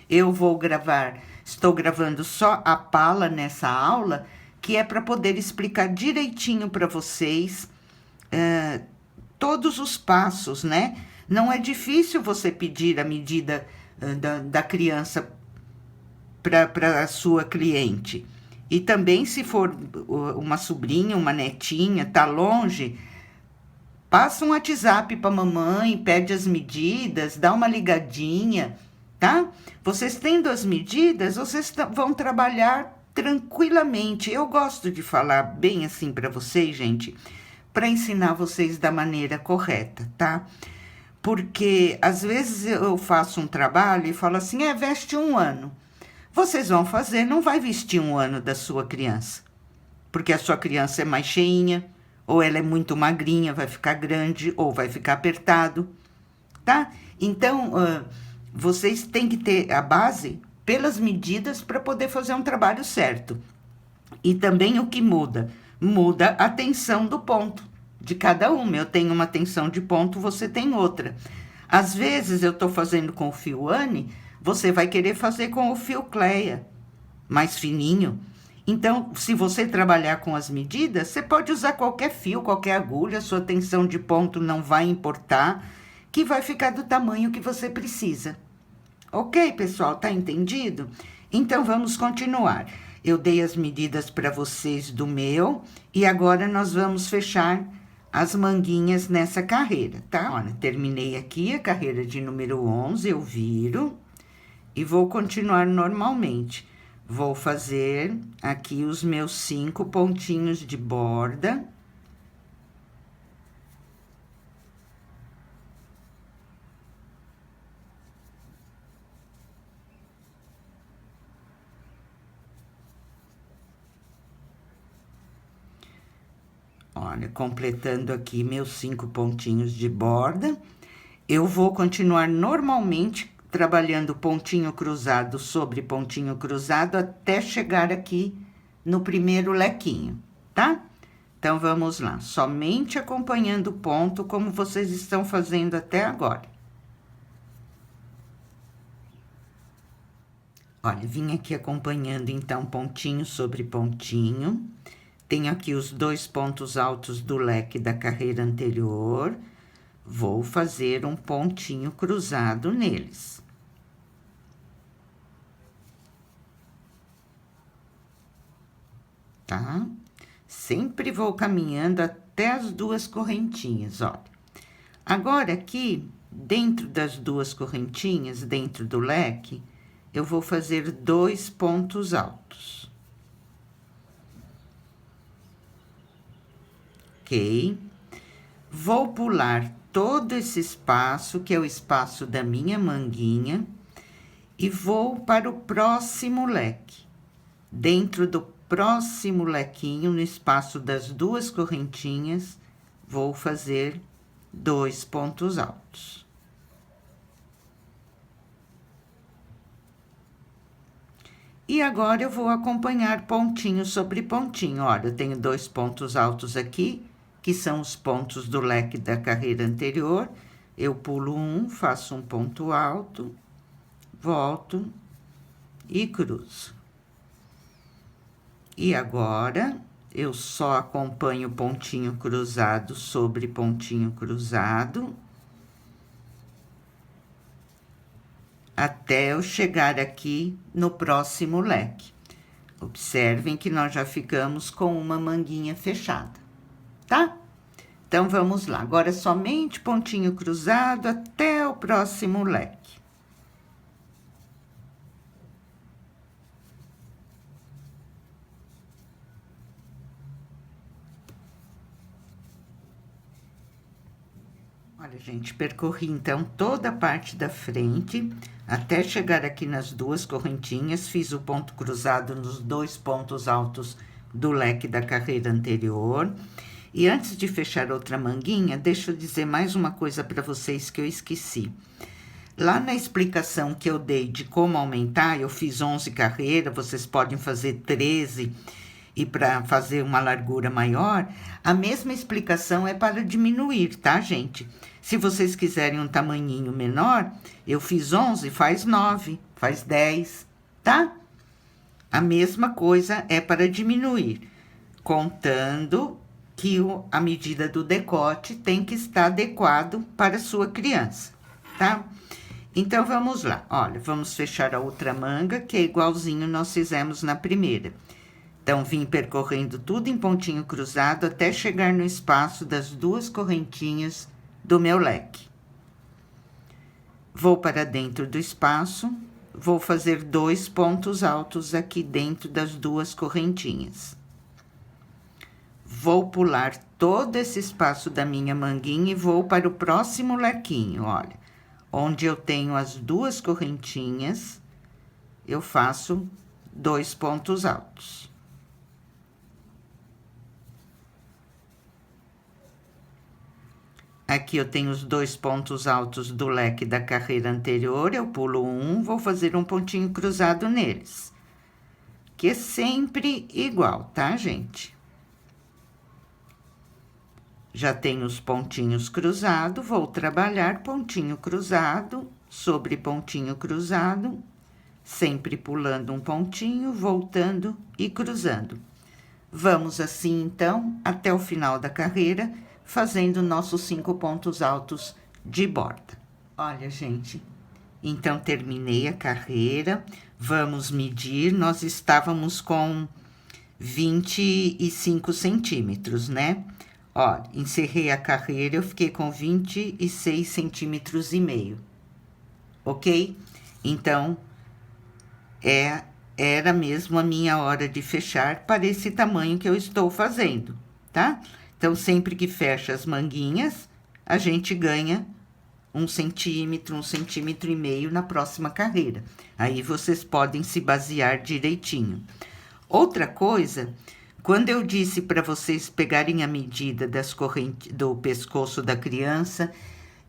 Eu vou gravar, estou gravando só a pala nessa aula, que é para poder explicar direitinho para vocês todos os passos, né? Não é difícil você pedir a medida da criança para a sua cliente. E também, se for uma sobrinha, uma netinha, tá longe, passa um WhatsApp para a mamãe, pede as medidas, dá uma ligadinha, tá? Vocês tendo as medidas, vocês vão trabalhar tranquilamente. Eu gosto de falar bem assim para vocês, gente, para ensinar vocês da maneira correta, tá? Porque às vezes eu faço um trabalho e falo assim, veste 1 ano. Vocês vão fazer, não vai vestir 1 ano da sua criança. Porque a sua criança é mais cheinha, ou ela é muito magrinha, vai ficar grande, ou vai ficar apertado, tá? Então, vocês têm que ter a base pelas medidas para poder fazer um trabalho certo. E também o que muda? Muda a tensão do ponto de cada uma. Eu tenho uma tensão de ponto, você tem outra. Às vezes eu estou fazendo com o fio Anne, você vai querer fazer com o fio Cleia, mais fininho. Então, se você trabalhar com as medidas, você pode usar qualquer fio, qualquer agulha, sua tensão de ponto não vai importar, que vai ficar do tamanho que você precisa. Ok, pessoal, tá entendido? Então, vamos continuar. Eu dei as medidas para vocês do meu e agora nós vamos fechar as manguinhas nessa carreira, tá? Olha, terminei aqui a carreira de número 11, eu viro e vou continuar normalmente. Vou fazer aqui os meus 5 pontinhos de borda. Olha, completando aqui meus 5 pontinhos de borda, eu vou continuar normalmente trabalhando pontinho cruzado sobre pontinho cruzado até chegar aqui no primeiro lequinho, tá? Então, vamos lá, somente acompanhando o ponto como vocês estão fazendo até agora. Olha, vim aqui acompanhando, então, pontinho sobre pontinho. Tenho aqui os 2 pontos altos do leque da carreira anterior. Vou fazer um pontinho cruzado neles. Tá? Sempre vou caminhando até as 2 correntinhas, ó. Agora, aqui, dentro das 2 correntinhas, dentro do leque, eu vou fazer 2 pontos altos. Ok? Vou pular todo esse espaço, que é o espaço da minha manguinha, e vou para o próximo leque. Dentro do próximo lequinho, no espaço das 2 correntinhas, vou fazer 2 pontos altos. E agora, eu vou acompanhar pontinho sobre pontinho. Olha, eu tenho 2 pontos altos aqui, que são os pontos do leque da carreira anterior. Eu pulo um, faço um ponto alto, volto e cruzo. E agora, eu só acompanho pontinho cruzado sobre pontinho cruzado, até eu chegar aqui no próximo leque. Observem que nós já ficamos com uma manguinha fechada, tá? Então, vamos lá. Agora, somente pontinho cruzado até o próximo leque. Olha, gente, percorri, então, toda a parte da frente, até chegar aqui nas 2 correntinhas, fiz o ponto cruzado nos 2 pontos altos do leque da carreira anterior. E antes de fechar outra manguinha, deixa eu dizer mais uma coisa para vocês que eu esqueci. Lá na explicação que eu dei de como aumentar, eu fiz 11 carreiras, vocês podem fazer 13, e para fazer uma largura maior, a mesma explicação é para diminuir, tá, gente? Se vocês quiserem um tamanhinho menor, eu fiz 11, faz 9, faz 10, tá? A mesma coisa é para diminuir, contando que a medida do decote tem que estar adequado para a sua criança, tá? Então, vamos lá. Olha, vamos fechar a outra manga, que é igualzinho nós fizemos na primeira. Então, vim percorrendo tudo em pontinho cruzado até chegar no espaço das 2 correntinhas do meu leque. Vou para dentro do espaço, vou fazer 2 pontos altos aqui dentro das 2 correntinhas. vou pular todo esse espaço da minha manguinha e vou para o próximo lequinho, olha. Onde eu tenho as 2 correntinhas, eu faço 2 pontos altos. Aqui eu tenho os 2 pontos altos do leque da carreira anterior, eu pulo um, vou fazer um pontinho cruzado neles. Que é sempre igual, tá, gente? Já tenho os pontinhos cruzados, vou trabalhar pontinho cruzado sobre pontinho cruzado, sempre pulando um pontinho, voltando e cruzando. Vamos assim, então, até o final da carreira, fazendo nossos 5 pontos altos de borda. Olha, gente, então terminei a carreira, vamos medir, nós estávamos com 25 centímetros, né? Ó, encerrei a carreira, eu fiquei com 26 centímetros e meio, ok? Então, era mesmo a minha hora de fechar para esse tamanho que eu estou fazendo, tá? Então, sempre que fecha as manguinhas, a gente ganha 1 centímetro, 1,5 centímetros na próxima carreira. Aí, vocês podem se basear direitinho. Outra coisa, quando eu disse para vocês pegarem a medida das correntes do pescoço da criança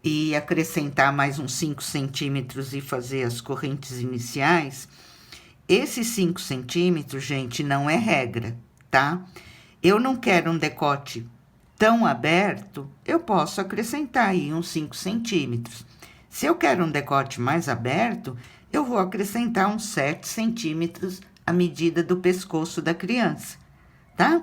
e acrescentar mais uns 5 centímetros e fazer as correntes iniciais, esses 5 centímetros, gente, não é regra, tá? Eu não quero um decote tão aberto, eu posso acrescentar aí uns 5 centímetros. Se eu quero um decote mais aberto, eu vou acrescentar uns 7 centímetros à medida do pescoço da criança, tá?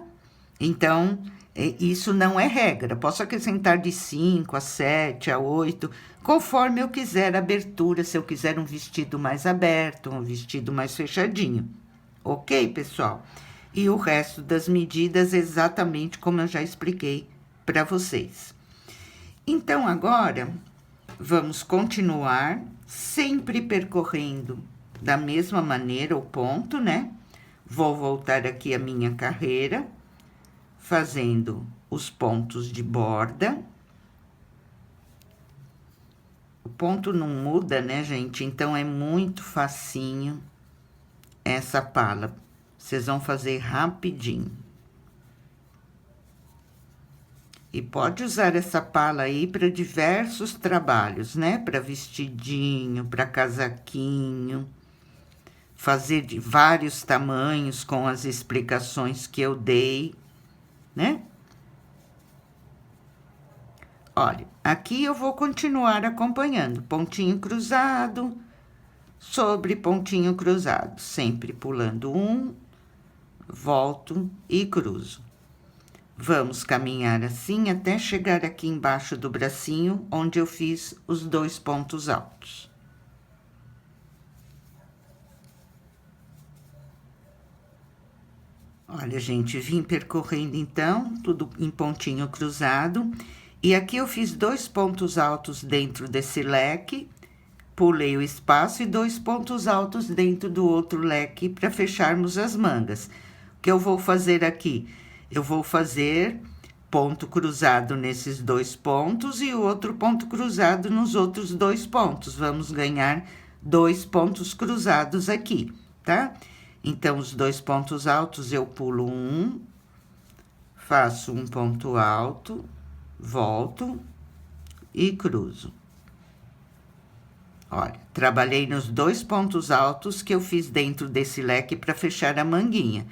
Então, isso não é regra. Posso acrescentar de 5 a 7, a 8, conforme eu quiser a abertura, se eu quiser um vestido mais aberto, um vestido mais fechadinho. Ok, pessoal? E o resto das medidas exatamente como eu já expliquei para vocês. Então, agora, vamos continuar sempre percorrendo da mesma maneira o ponto, né? Vou voltar aqui a minha carreira, fazendo os pontos de borda. O ponto não muda, né, gente? Então, é muito facinho essa pala. Vocês vão fazer rapidinho. E pode usar essa pala aí para diversos trabalhos, né? Para vestidinho, para casaquinho. Fazer de vários tamanhos com as explicações que eu dei, né? Olha, aqui eu vou continuar acompanhando. Pontinho cruzado, sobre pontinho cruzado. Sempre pulando um, volto e cruzo. Vamos caminhar assim até chegar aqui embaixo do bracinho, onde eu fiz os 2 pontos altos. Olha, gente, vim percorrendo então, tudo em pontinho cruzado. E aqui eu fiz 2 pontos altos dentro desse leque, pulei o espaço e 2 pontos altos dentro do outro leque para fecharmos as mangas. O que eu vou fazer aqui? Eu vou fazer ponto cruzado nesses 2 pontos e o outro ponto cruzado nos outros 2 pontos. Vamos ganhar 2 pontos cruzados aqui, tá? Então, os 2 pontos altos, eu pulo um, faço um ponto alto, volto e cruzo. Olha, trabalhei nos 2 pontos altos que eu fiz dentro desse leque para fechar a manguinha.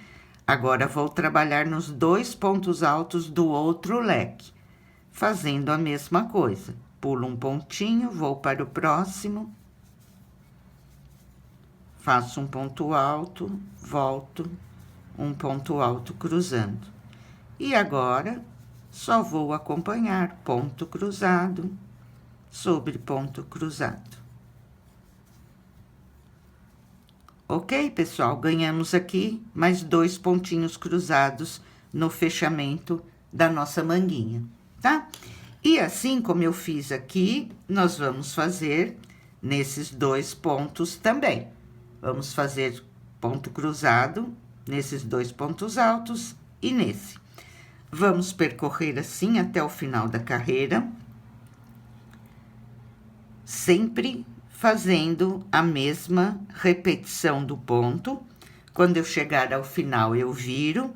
Agora, vou trabalhar nos 2 pontos altos do outro leque, fazendo a mesma coisa. Pulo um pontinho, vou para o próximo. Faço um ponto alto, volto, um ponto alto cruzando. E agora, só vou acompanhar ponto cruzado sobre ponto cruzado. Ok, pessoal? Ganhamos aqui mais 2 pontinhos cruzados no fechamento da nossa manguinha, tá? E assim como eu fiz aqui, nós vamos fazer nesses 2 pontos também. Vamos fazer ponto cruzado nesses 2 pontos altos e nesse. Vamos percorrer assim até o final da carreira, sempre fazendo a mesma repetição do ponto. Quando eu chegar ao final, eu viro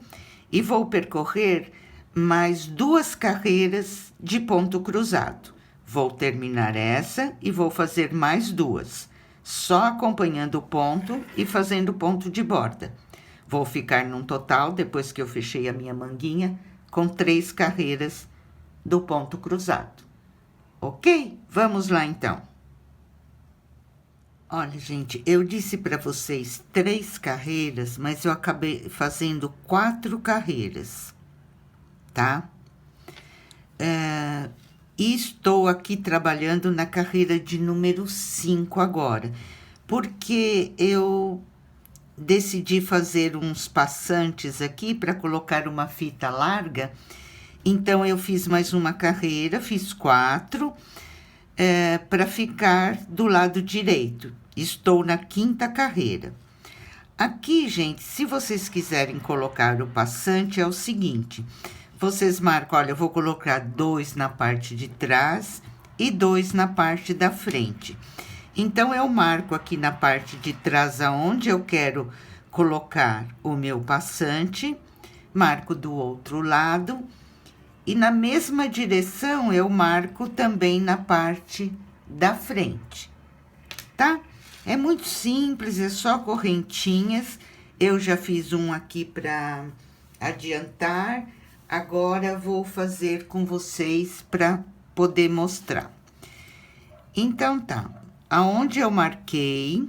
e vou percorrer mais 2 carreiras de ponto cruzado. Vou terminar essa e vou fazer mais 2, só acompanhando o ponto e fazendo ponto de borda. Vou ficar num total, depois que eu fechei a minha manguinha, com 3 carreiras do ponto cruzado. Ok? Vamos lá, então. Olha, gente, eu disse para vocês 3 carreiras, mas eu acabei fazendo 4 carreiras, tá? Estou aqui trabalhando na carreira de número 5 agora, porque eu decidi fazer uns passantes aqui para colocar uma fita larga. Então, eu fiz mais uma carreira, fiz 4, para ficar do lado direito. Estou na 5ª carreira. Aqui, gente, se vocês quiserem colocar o passante, é o seguinte: vocês marcam, olha, eu vou colocar 2 na parte de trás e 2 na parte da frente. Então, eu marco aqui na parte de trás aonde eu quero colocar o meu passante, marco do outro lado, e na mesma direção eu marco também na parte da frente, tá? É muito simples, é só correntinhas. Eu já fiz um aqui para adiantar, agora vou fazer com vocês para poder mostrar. Então, tá. Aonde eu marquei,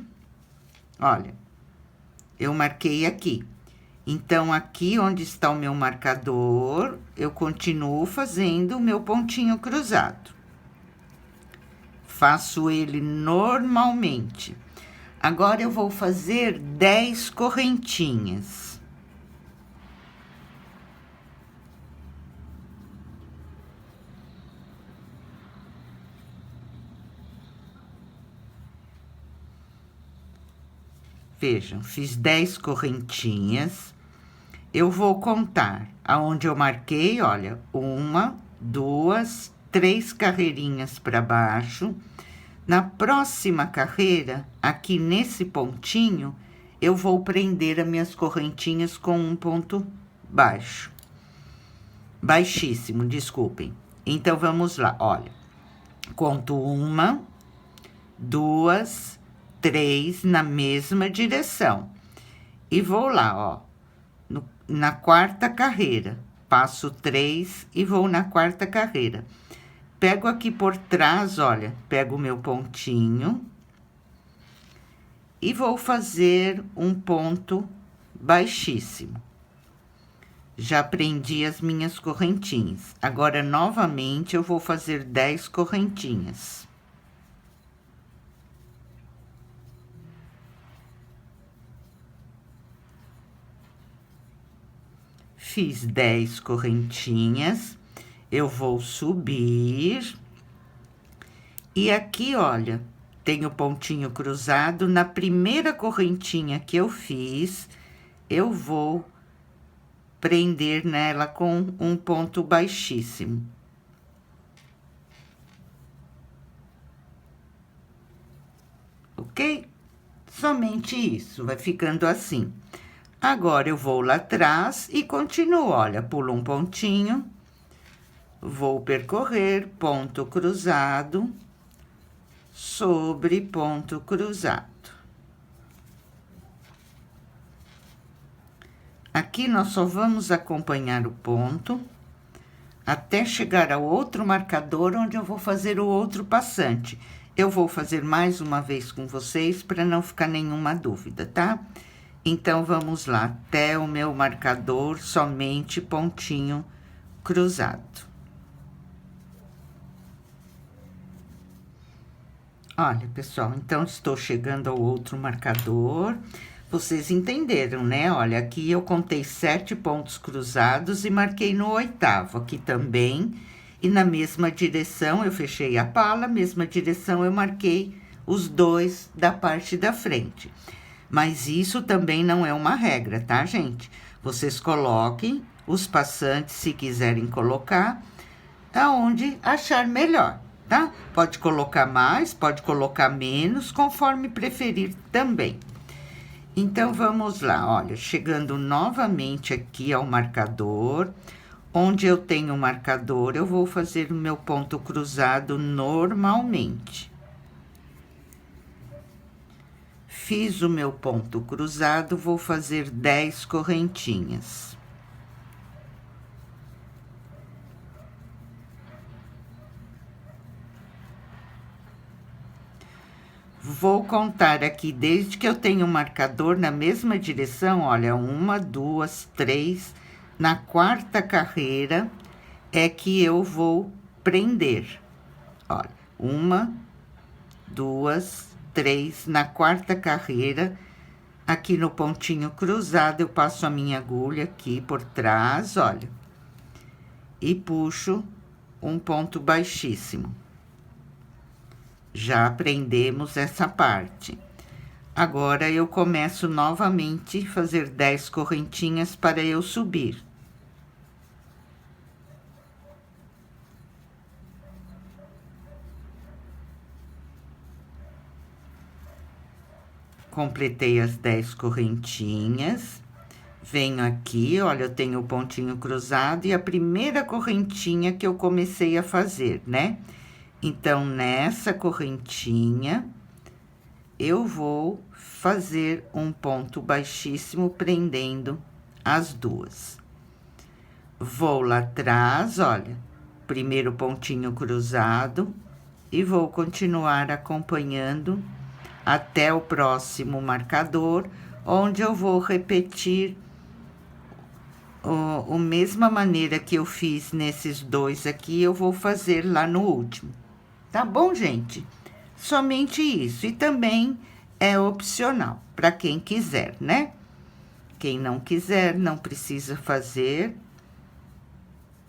olha, eu marquei aqui. Então, aqui onde está o meu marcador, eu continuo fazendo o meu pontinho cruzado. Faço ele normalmente. Agora, eu vou fazer 10 correntinhas. Vejam, fiz 10 correntinhas. Eu vou contar aonde eu marquei, olha, 1, 2, 3 carreirinhas para baixo. Na próxima carreira, aqui nesse pontinho, eu vou prender as minhas correntinhas com um ponto baixo. Baixíssimo, desculpem. Então, vamos lá, olha. Conto 1, 2, 3 na mesma direção. E vou lá, ó, na 4ª carreira. Passo 3 e vou na 4ª carreira. Pego aqui por trás, olha, pego o meu pontinho e vou fazer um ponto baixíssimo. Já prendi as minhas correntinhas. Agora, novamente, eu vou fazer 10 correntinhas. Fiz 10 correntinhas, eu vou subir. E aqui, olha, tem o pontinho cruzado. Na primeira correntinha que eu fiz, eu vou prender nela com um ponto baixíssimo. Ok? Somente isso, vai ficando assim. Agora, eu vou lá atrás e continuo, olha, pulo um pontinho, vou percorrer ponto cruzado sobre ponto cruzado. Aqui, nós só vamos acompanhar o ponto até chegar ao outro marcador, onde eu vou fazer o outro passante. Eu vou fazer mais uma vez com vocês, para não ficar nenhuma dúvida, tá? Então, vamos lá, até o meu marcador, somente pontinho cruzado. Olha, pessoal, então, estou chegando ao outro marcador. Vocês entenderam, né? Olha, aqui eu contei 7 pontos cruzados e marquei no 8º, aqui também. E na mesma direção, eu fechei a pala, mesma direção, eu marquei os 2 da parte da frente. Mas isso também não é uma regra, tá, gente? Vocês coloquem os passantes, se quiserem colocar, aonde achar melhor, tá? Pode colocar mais, pode colocar menos, conforme preferir também. Então, vamos lá, olha, chegando novamente aqui ao marcador, onde eu tenho o marcador, eu vou fazer o meu ponto cruzado normalmente. Fiz o meu ponto cruzado, vou fazer 10 correntinhas. Vou contar aqui, desde que eu tenho o marcador na mesma direção, olha, 1, 2, 3. Na quarta carreira é que eu vou prender. Olha, 1, 2, 3. Na quarta carreira, aqui no pontinho cruzado, eu passo a minha agulha aqui por trás, olha, e puxo um ponto baixíssimo. Já aprendemos essa parte. Agora, eu começo novamente a fazer 10 correntinhas para eu subir. Completei as 10 correntinhas. Venho aqui, olha, eu tenho o pontinho cruzado e a primeira correntinha que eu comecei a fazer, né? Então, nessa correntinha, eu vou fazer um ponto baixíssimo, prendendo as duas. Vou lá atrás, olha, primeiro pontinho cruzado, e vou continuar acompanhando até o próximo marcador, onde eu vou repetir a mesma maneira que eu fiz nesses dois aqui, eu vou fazer lá no último. Tá bom, gente? Somente isso. E também é opcional, para quem quiser, né? Quem não quiser, não precisa fazer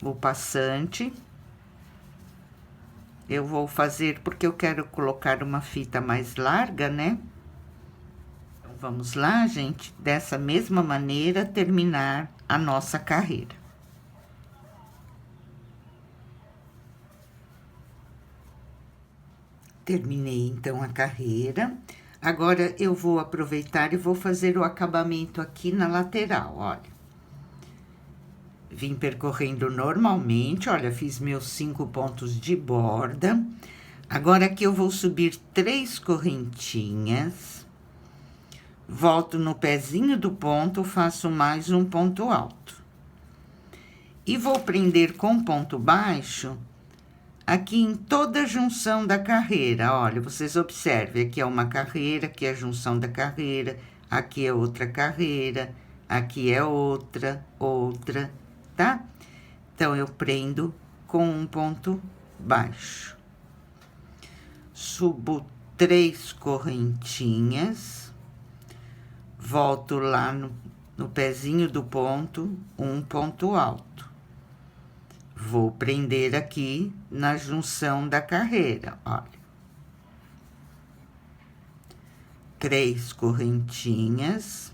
o passante. Eu vou fazer porque eu quero colocar uma fita mais larga, né? Então, vamos lá, gente, dessa mesma maneira, terminar a nossa carreira. Terminei, então, a carreira. Agora, eu vou aproveitar e vou fazer o acabamento aqui na lateral, olha. Vim percorrendo normalmente, olha, fiz meus 5 pontos de borda. Agora, aqui eu vou subir 3 correntinhas. Volto no pezinho do ponto, faço mais um ponto alto. E vou prender com ponto baixo aqui em toda a junção da carreira, olha, vocês observem, aqui é uma carreira, aqui é a junção da carreira, aqui é outra carreira, aqui é outra, tá? Então, eu prendo com um ponto baixo. Subo 3 correntinhas, volto lá no pezinho do ponto, um ponto alto. Vou prender aqui na junção da carreira, olha. 3 correntinhas.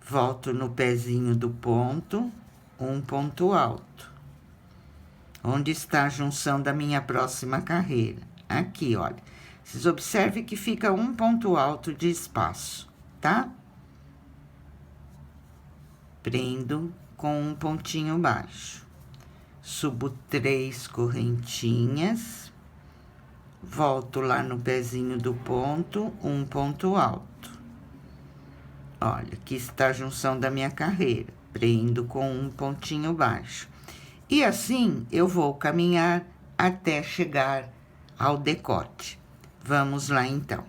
Volto no pezinho do ponto, um ponto alto. Onde está a junção da minha próxima carreira? Aqui, olha. Vocês observem que fica um ponto alto de espaço, tá? Prendo com um pontinho baixo. Subo 3 correntinhas. Volto lá no pezinho do ponto, um ponto alto. Olha, aqui está a junção da minha carreira. Prendo com um pontinho baixo. E assim, eu vou caminhar até chegar ao decote. Vamos lá, então.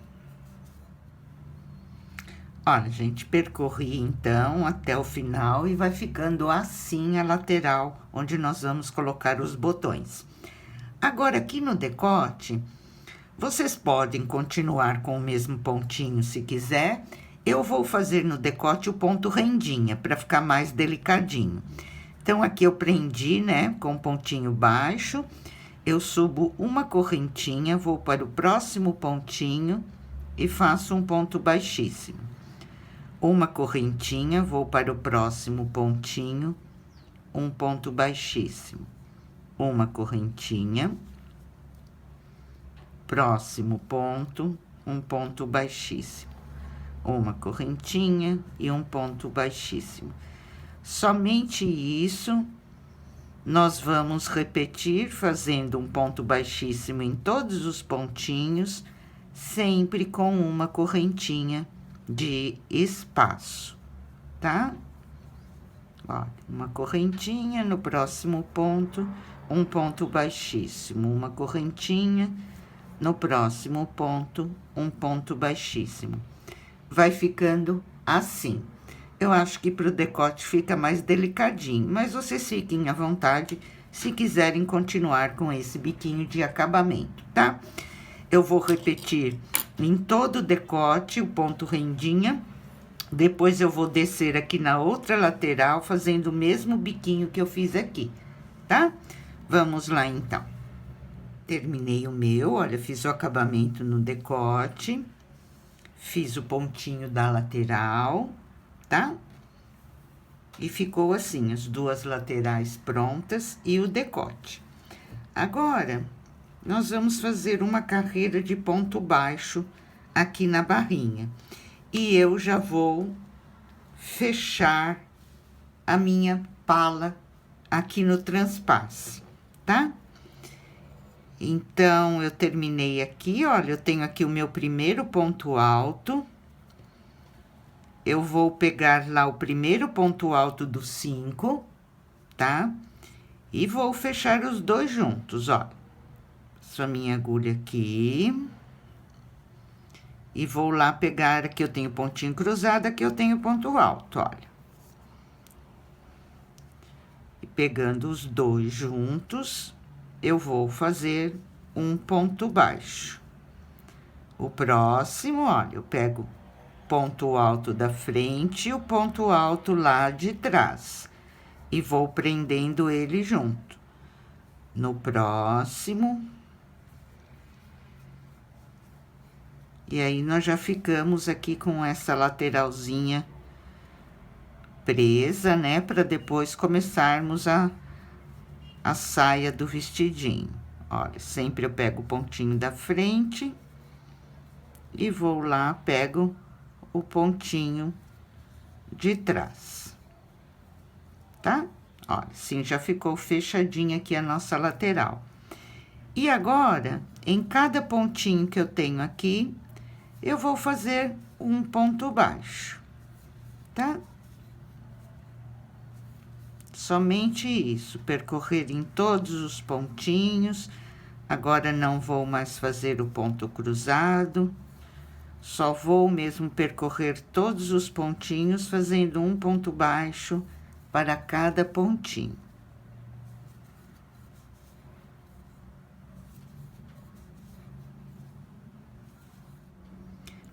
Olha, gente, percorri, então, até o final e vai ficando assim a lateral, onde nós vamos colocar os botões. Agora, aqui no decote, vocês podem continuar com o mesmo pontinho, se quiser. Eu vou fazer no decote o ponto rendinha, para ficar mais delicadinho. Então, aqui eu prendi, né, com pontinho baixo. Eu subo uma correntinha, vou para o próximo pontinho e faço um ponto baixíssimo. uma correntinha, vou para o próximo pontinho, um ponto baixíssimo, uma correntinha, próximo ponto, um ponto baixíssimo, uma correntinha e um ponto baixíssimo. Somente isso nós vamos repetir, fazendo um ponto baixíssimo em todos os pontinhos, sempre com uma correntinha de espaço, tá? Olha, uma correntinha no próximo ponto, um ponto baixíssimo, uma correntinha no próximo ponto, um ponto baixíssimo. Vai ficando assim. Eu acho que para o decote fica mais delicadinho, mas vocês fiquem à vontade se quiserem continuar com esse biquinho de acabamento, tá? Eu vou repetir em todo o decote o ponto rendinha, depois eu vou descer aqui na outra lateral, fazendo o mesmo biquinho que eu fiz aqui, tá? Vamos lá, então. Terminei o meu, olha, fiz o acabamento no decote, fiz o pontinho da lateral, tá? E ficou assim, as duas laterais prontas e o decote. Agora, nós vamos fazer uma carreira de ponto baixo aqui na barrinha. E eu já vou fechar a minha pala aqui no transpasse, tá? Então, eu terminei aqui, olha, eu tenho aqui o meu primeiro ponto alto. Eu vou pegar lá o primeiro ponto alto do 5, tá? E vou fechar os dois juntos, ó. Passo a minha agulha aqui. E vou lá pegar, aqui eu tenho pontinho cruzado, aqui eu tenho ponto alto, olha. E pegando os dois juntos, eu vou fazer um ponto baixo. O próximo, olha, eu pego ponto alto da frente e o ponto alto lá de trás. E vou prendendo ele junto. No próximo. E aí, nós já ficamos aqui com essa lateralzinha presa, né? Para depois começarmos a saia do vestidinho. Olha, sempre eu pego o pontinho da frente. E vou lá, pego o pontinho de trás, tá? Olha, assim já ficou fechadinha aqui a nossa lateral. E agora, em cada pontinho que eu tenho aqui, eu vou fazer um ponto baixo, tá? Somente isso, percorrer em todos os pontinhos. Agora, não vou mais fazer o ponto cruzado. Só vou mesmo percorrer todos os pontinhos, fazendo um ponto baixo para cada pontinho.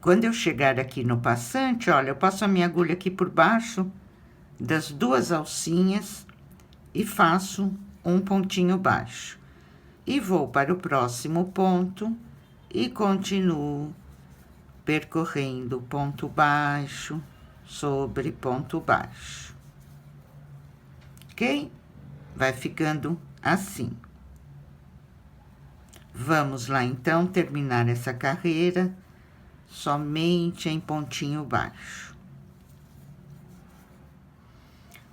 Quando eu chegar aqui no passante, olha, eu passo a minha agulha aqui por baixo das duas alcinhas e faço um pontinho baixo. E vou para o próximo ponto e continuo percorrendo ponto baixo sobre ponto baixo, ok? Vai ficando assim. Vamos lá, então, terminar essa carreira somente em pontinho baixo.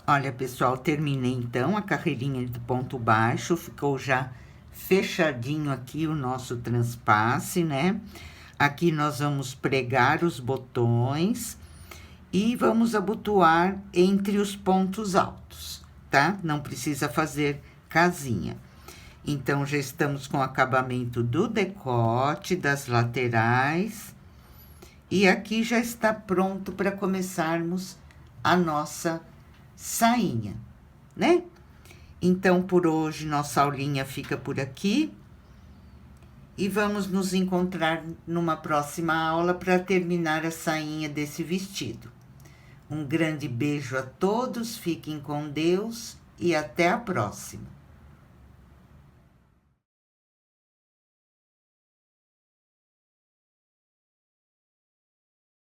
Olha, pessoal, terminei, então, a carreirinha de ponto baixo, ficou já fechadinho aqui o nosso transpasse, né? Aqui nós vamos pregar os botões e vamos abotoar entre os pontos altos, tá? Não precisa fazer casinha. Então, já estamos com o acabamento do decote, das laterais. E aqui já está pronto para começarmos a nossa sainha, né? Então, por hoje, nossa aulinha fica por aqui. E vamos nos encontrar numa próxima aula para terminar a sainha desse vestido. Um grande beijo a todos, fiquem com Deus e até a próxima.